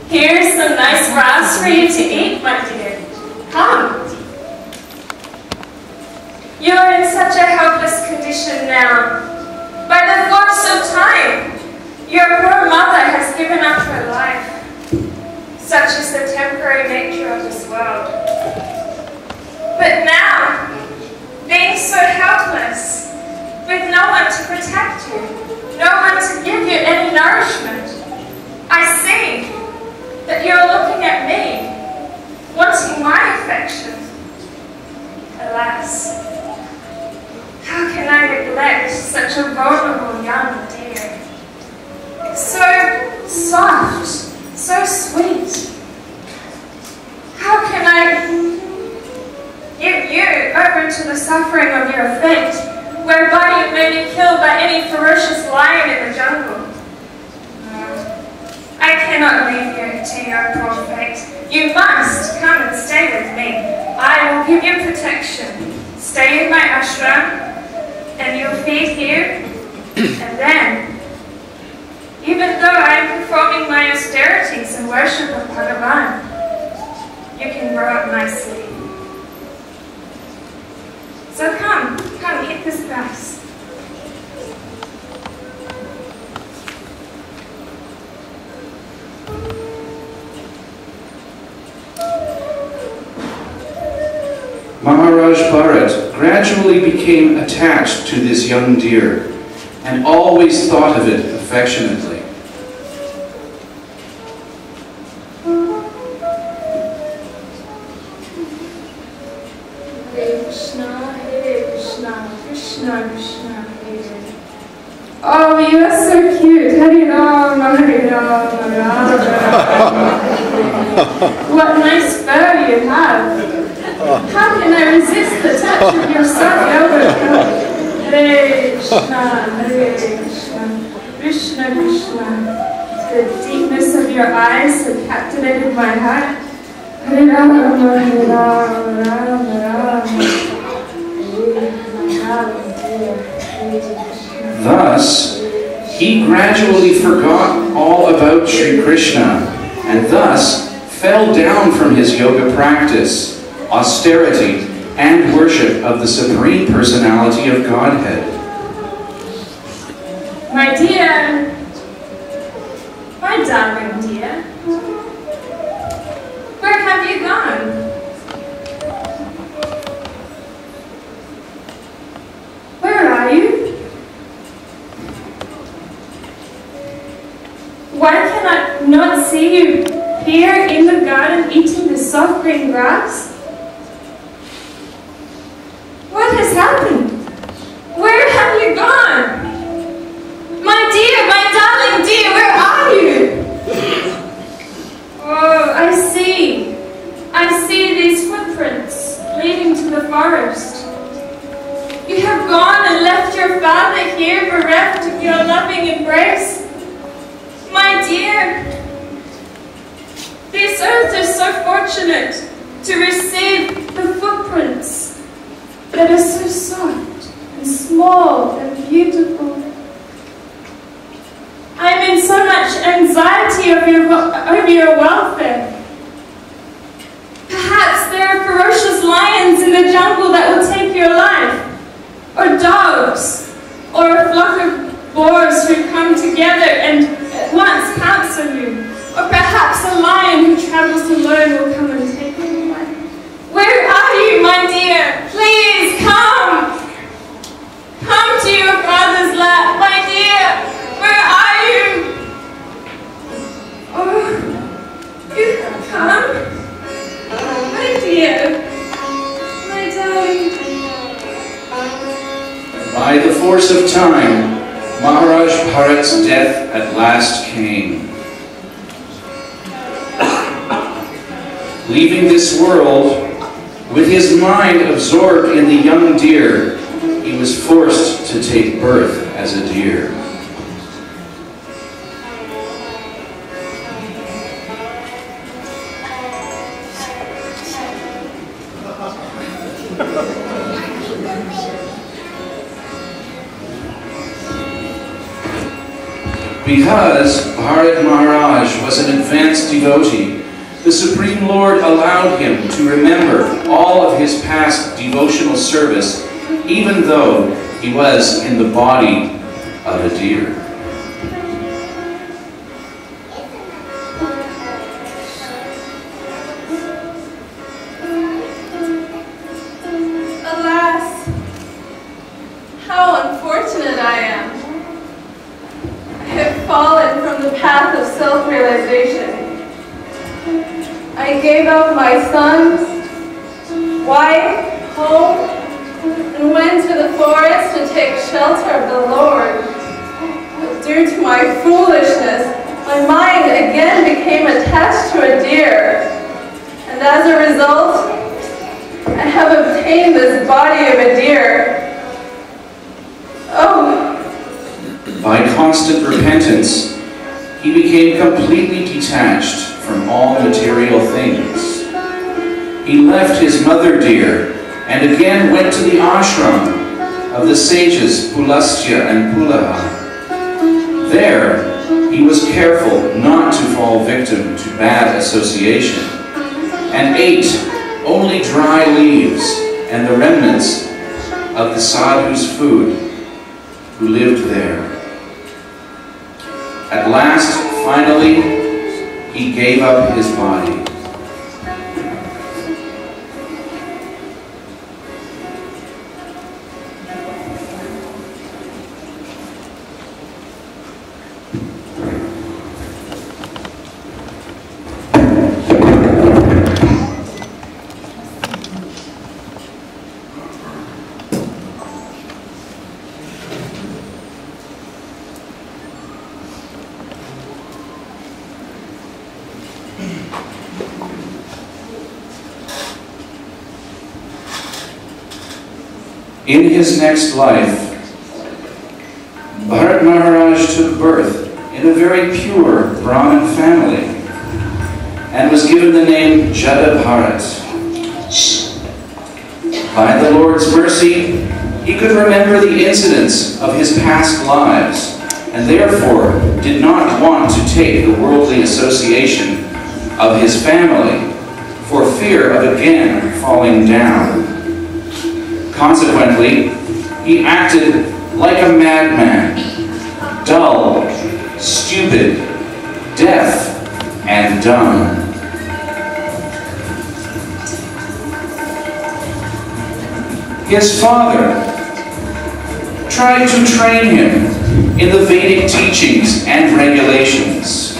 Here's some nice grass for you to eat, my dear. Come. You are in such a helpless condition now. By the force of time, your poor mother has given up her life. Such is the temporary nature of this world. But now, being so helpless, with no one to protect you, no one to give you any nourishment, I see that you're looking at me, wanting my affection. Alas, how can I neglect such a vulnerable young deer? So soft, so sweet. How can I the suffering of your fate, whereby you may be killed by any ferocious lion in the jungle. I cannot leave you to your poor fate. You must come and stay with me. I will give you protection. Stay in my ashram, and you'll feed here, and then, even though I am performing my austerities and worship of Bhagavan, you can grow up nicely. So come, eat this grass. Maharaj Bharat gradually became attached to this young deer and always thought of it affectionately. Hare Krishna, Krishna Krishna, Hare Hare. Oh, you are so cute. Hare Rama, Hare Rama, Rama Rama. What nice fur you have. How can I resist the touch of your son, Yoga? Hare Krishna, Krishna Krishna. The deepness of your eyes have captivated my heart. Hare Rama, Hare Rama, Rama Rama. Thus, he gradually forgot all about Sri Krishna and thus fell down from his yoga practice, austerity, and worship of the Supreme Personality of Godhead. My dear, my darling dear, where have you gone? Where are you? Why can I not see you here in the garden eating the soft green grass? What has happened? Where have you gone? My dear, my darling dear, where are you? Oh, I see. I see these footprints leading to the forest. You have gone and left your father here bereft of your loving embrace. My dear, this earth is so fortunate to receive the footprints that are so soft and small and beautiful. I am in so much anxiety over your welfare. Perhaps there are ferocious lions in the jungle that will take your life, or dogs, or a flock of boars who come together and at once pounce on you, or perhaps a lion who travels alone will come and take your life. Where are you, my dear? Please come! Come to your father's lap, my dear! Where are you? Oh, you have come? My dear, my darling. By the force of time, Maharaj Bharat's death at last came. Leaving this world, with his mind absorbed in the young deer, he was forced to take birth as a deer. Because Bharat Maharaj was an advanced devotee, the Supreme Lord allowed him to remember all of his past devotional service, even though he was in the body of a deer. Alas, how unfortunate I am. I have fallen from the path of self-realization. I gave up my sons, wife, home, and went to the forest to take shelter of the Lord. But due to my foolishness, my mind again became attached to a deer. And as a result, I have obtained this body of a deer. Oh. By constant repentance, he became completely detached from all material things. He left his mother deer and again went to the ashram of the sages Pulastya and Pulaha. There, he was careful not to fall victim to bad association and ate only dry leaves and the remnants of the sadhu's food who lived there. At last, finally, he gave up his body. In his next life, Bharat Maharaj took birth in a very pure Brahmin family and was given the name Jada Bharat. By the Lord's mercy, he could remember the incidents of his past lives and therefore did not want to take the worldly association of his family for fear of again falling down. Consequently, he acted like a madman, dull, stupid, deaf, and dumb. His father tried to train him in the Vedic teachings and regulations.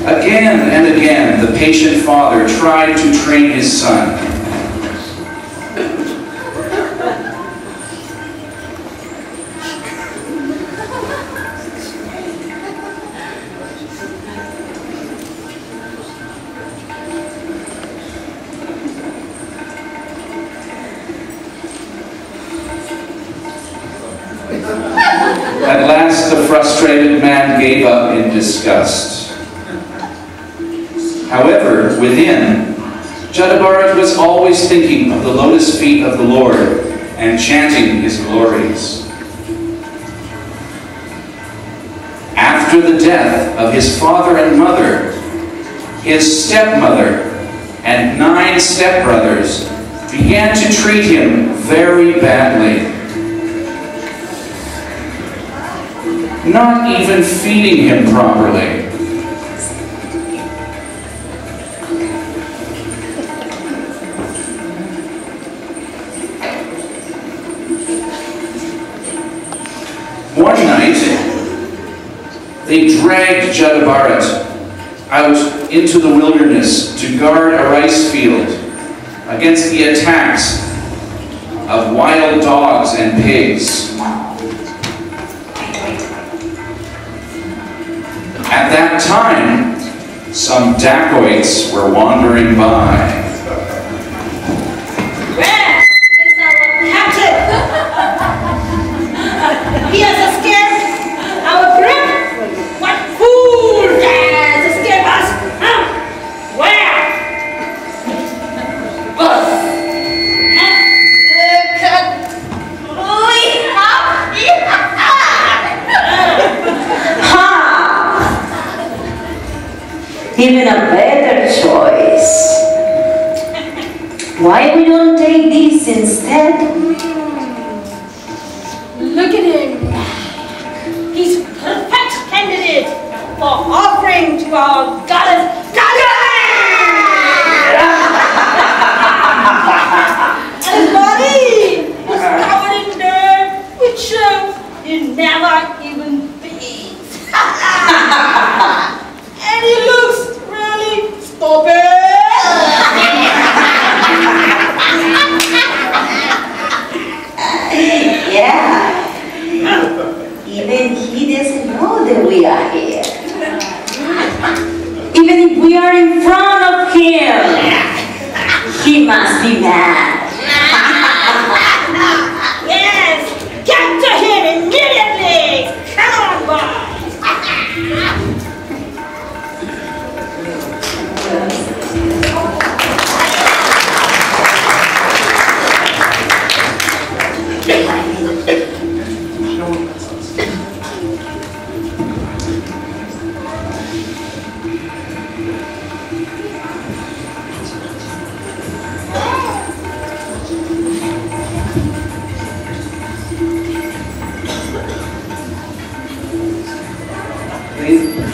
Again and again, the patient father tried to train his son. At last, the frustrated man gave up in disgust. However, within, Jada Bharat was always thinking of the lotus feet of the Lord and chanting his glories. After the death of his father and mother, his stepmother and 9 stepbrothers began to treat him very badly. Not even feeding him properly. One night, they dragged Jada Bharat out into the wilderness to guard a rice field against the attacks of wild dogs and pigs. At that time, some dacoits were wandering by. Where is our captain? He has escaped our grip. What fool dares escape us? Where? Look at even a better choice. Why we don't take these instead? Look at him. He's a perfect candidate for offering to our goddess. And his body was covered in dirt, which shows he never even bathed. And he looks really stupid. Yeah. Even he doesn't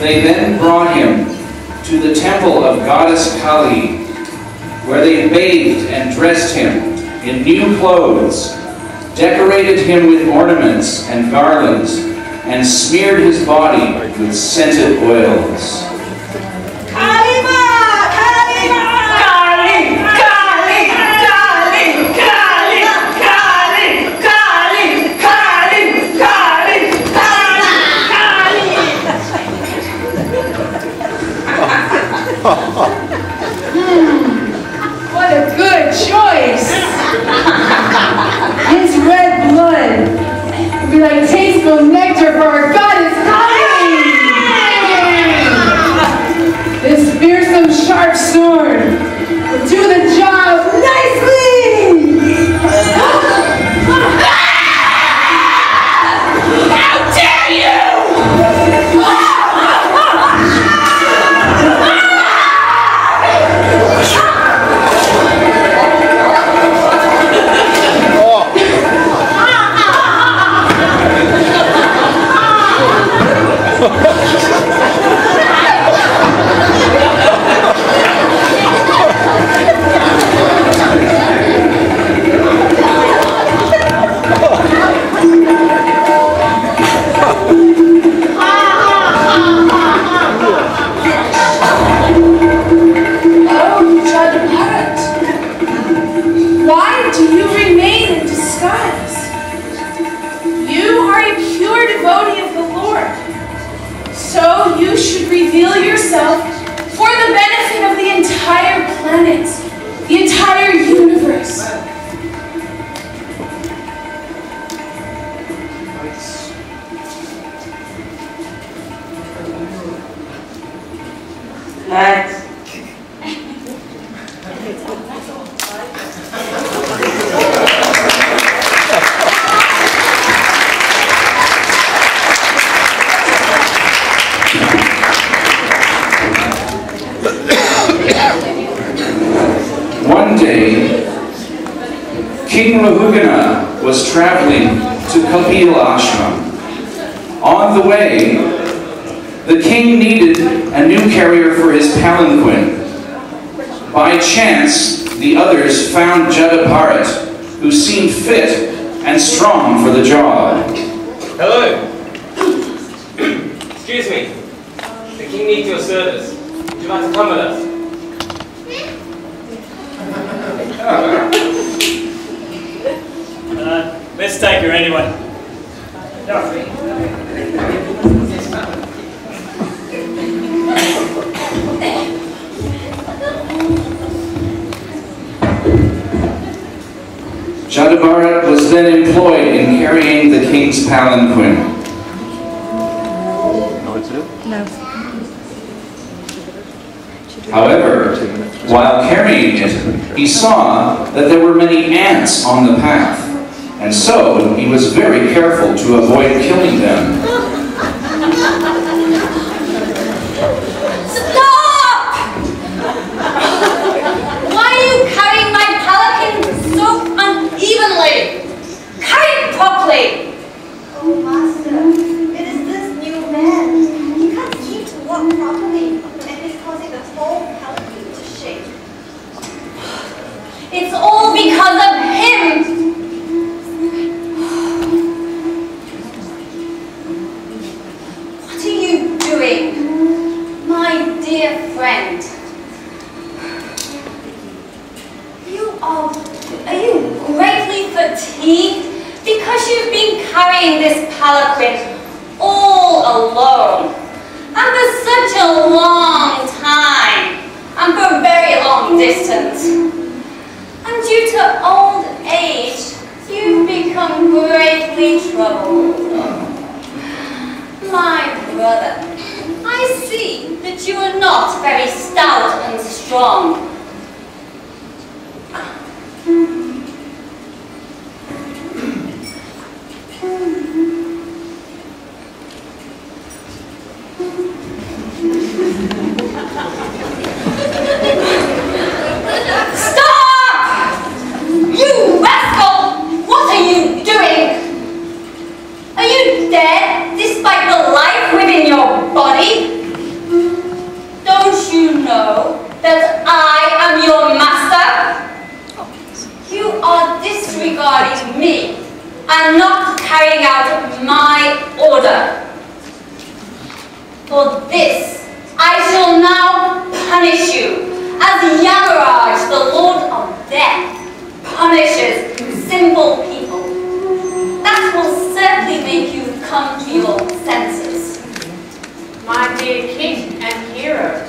They then brought him to the temple of goddess Kali, where they bathed and dressed him in new clothes, decorated him with ornaments and garlands, and smeared his body with scented oils. What a good choice! His red blood would be like tasteful nectar for our goddess Kali! This fearsome sharp sword will do the job nicely! How dare you! So you should reveal yourself for the benefit of the entire planet, the entire universe. One day, King Rahugana was traveling to Kapil Ashram. On the way, the king needed a new carrier for his palanquin. By chance, the others found Jadabharat, who seemed fit and strong for the job. Hello. Excuse me. The king needs your service. Would you like to come with us? Let's take her anyway. Jadabharat was then employed in carrying the king's palanquin. No. However, while carrying it, he saw that there were many ants on the path, and so he was very careful to avoid killing them. Stop! Why are you carrying my palanquin so unevenly? Carry it properly! Oh, Master, it is this new man. He can't keep to walk properly, and he's causing the whole palanquin to shake. It's all because of him! What are you doing, my dear friend? Are you greatly fatigued because you've been carrying this palanquin all alone and for such a long time and for a very long distance? And due to old age, you've become greatly troubled. My brother, I see that you are not very stout and strong. Stop! You rascal! What are you doing? Are you dead despite the life within your body? carrying out my order. For this, I shall now punish you, as Yamaraj, the Lord of Death, punishes simple people. That will certainly make you come to your senses. My dear king and hero,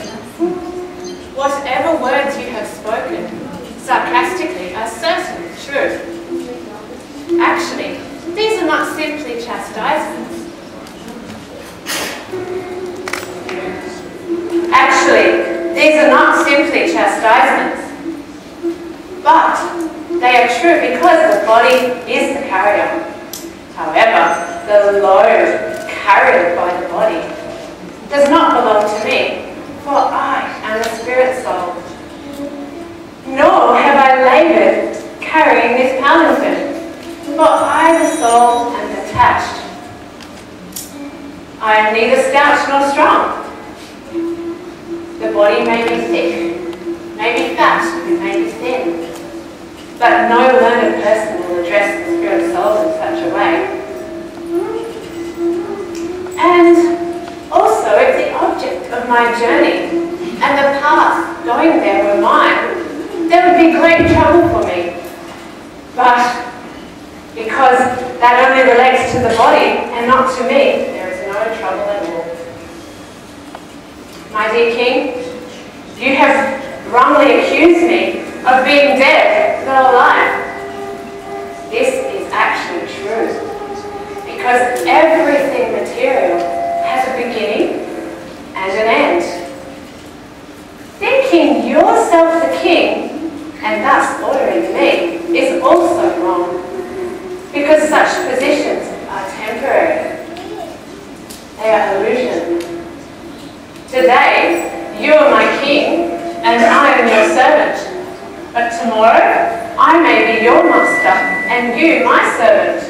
whatever words you have spoken sarcastically are certainly true. Actually, these are not simply chastisements. But they are true because the body is the carrier. However, the load carried by the body does not belong to me, for I am a spirit soul. Nor have I labored carrying this palanquin, for I, the soul, am detached. I am neither stout nor strong. The body may be thick, may be fat, may be thin, but no learned person will address the spirit soul in such a way. And also, if the object of my journey and the path going there were mine, there would be great trouble for me. But because that only relates to the body and not to me, there is no trouble at all. My dear king, you have wrongly accused me of being dead, though alive. This is actually true, because everything material has a beginning and an end. Thinking yourself the king, and thus ordering me, is also wrong, because such positions are temporary. They are illusion. Today, you are my king, and I am your servant. But tomorrow, I may be your master, and you my servant.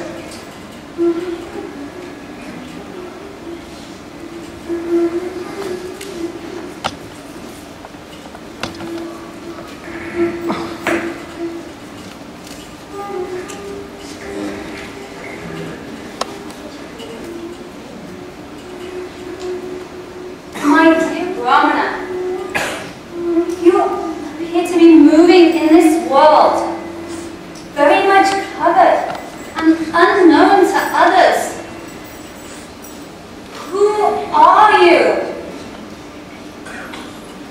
My dear Brahmana, you appear to be moving in this world, very much covered and unknown to others. Who are you?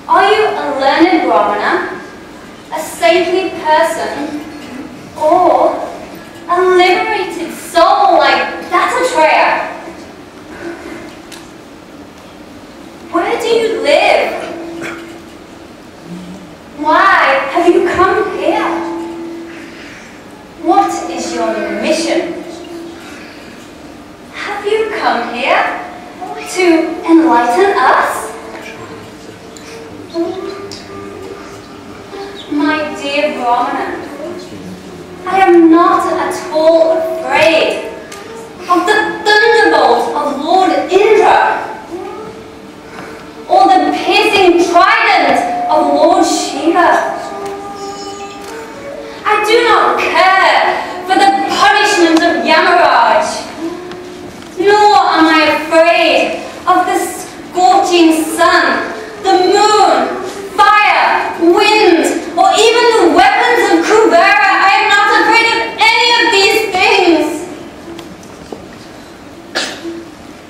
Are you a learned Brahmana, a saintly person, or a liberated soul like Dattatreya? Where do you live? Why have you come here? What is your mission? Have you come here to enlighten us? My dear Brahmana, I am not at all afraid of the thunderbolt of Lord Indra, or the piercing trident of Lord Shiva. I do not care for the punishment of Yamaraj, nor am I afraid of the scorching sun, the moon, fire, wind, or even the weapons of Kubera. I am not afraid of any of these things.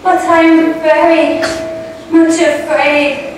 But I am very much afraid